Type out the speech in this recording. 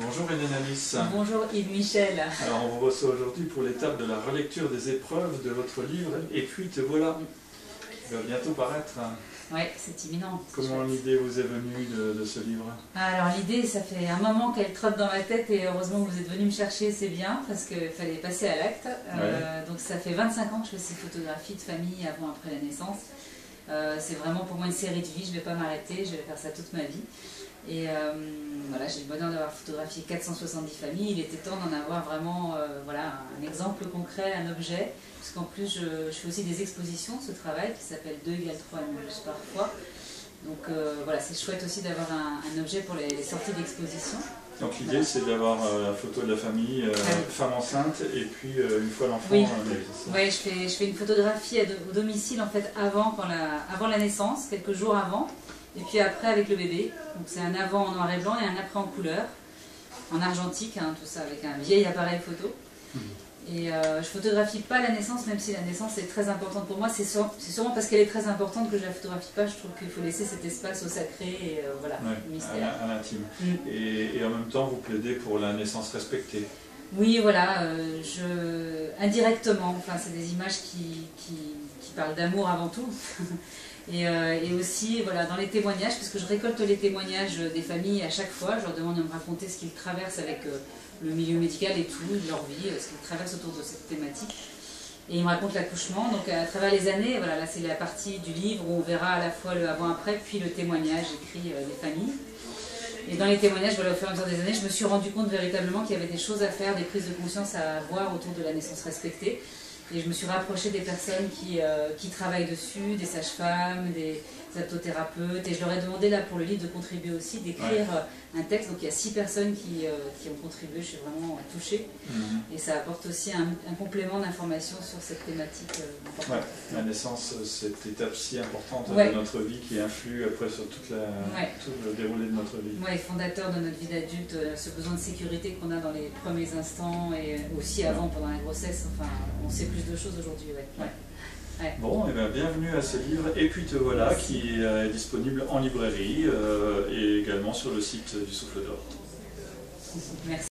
Bonjour Hélène Alice. Bonjour Yves Michel. Alors on vous reçoit aujourd'hui pour l'étape de la relecture des épreuves de votre livre « Et puis te voilà » qui va bientôt paraître. Oui, c'est imminent. Comment l'idée vous est venue de ce livre? Alors l'idée, ça fait un moment qu'elle trotte dans ma tête et heureusement que vous êtes venu me chercher, c'est bien, parce qu'il fallait passer à l'acte. Donc ça fait 25 ans que je fais ces photographies de famille avant, après la naissance. C'est vraiment pour moi une série de vie, je ne vais pas m'arrêter, je vais faire ça toute ma vie. Et voilà, j'ai le bonheur d'avoir photographié 470 familles, il était temps d'en avoir vraiment voilà, un exemple concret, un objet, puisqu'en plus je fais aussi des expositions, ce travail qui s'appelle 2 = 3 juste parfois. Donc voilà, c'est chouette aussi d'avoir un objet pour les sorties d'exposition. Donc l'idée c'est d'avoir la photo de la famille, femme enceinte, et puis une fois l'enfant oui. né. Oui, je fais une photographie au domicile en fait avant la naissance, quelques jours avant, et puis après avec le bébé. Donc c'est un avant en noir et blanc et un après en couleur, en argentique, hein, tout ça avec un vieil appareil photo. Et je photographie pas la naissance, même si la naissance est très importante pour moi. C'est sûrement parce qu'elle est très importante que je la photographie pas. Je trouve qu'il faut laisser cet espace au sacré et voilà, au mystère. À l'intime. Et en même temps, vous plaidez pour la naissance respectée. Oui, voilà, indirectement. Enfin, c'est des images qui parlent d'amour avant tout. Et aussi, voilà, dans les témoignages, puisque je récolte les témoignages des familles à chaque fois, je leur demande de me raconter ce qu'ils traversent avec le milieu médical et tout, de leur vie, ce qu'ils traversent autour de cette thématique. Et ils me racontent l'accouchement, donc à travers les années, voilà, là c'est la partie du livre où on verra à la fois le avant-après, puis le témoignage écrit des familles. Et dans les témoignages, voilà, au fur et à mesure des années, je me suis rendu compte véritablement qu'il y avait des choses à faire, des prises de conscience à avoir autour de la naissance respectée. Et je me suis rapprochée des personnes qui travaillent dessus, des sages-femmes, des aptothérapeutes. Et je leur ai demandé là pour le livre de contribuer aussi, d'écrire un texte. Donc il y a 6 personnes qui ont contribué, je suis vraiment touchée. Et ça apporte aussi un complément d'information sur cette thématique importante. La naissance, cette étape si importante de notre vie qui influe après sur tout le déroulé de notre vie. Oui, fondateur de notre vie d'adulte, ce besoin de sécurité qu'on a dans les premiers instants et aussi avant, pendant la grossesse. Enfin, on sait plus de choses aujourd'hui. Bon, et bien, bienvenue à ce livre Et puis te voilà, qui est disponible en librairie et également sur le site du Souffle d'Or. Merci.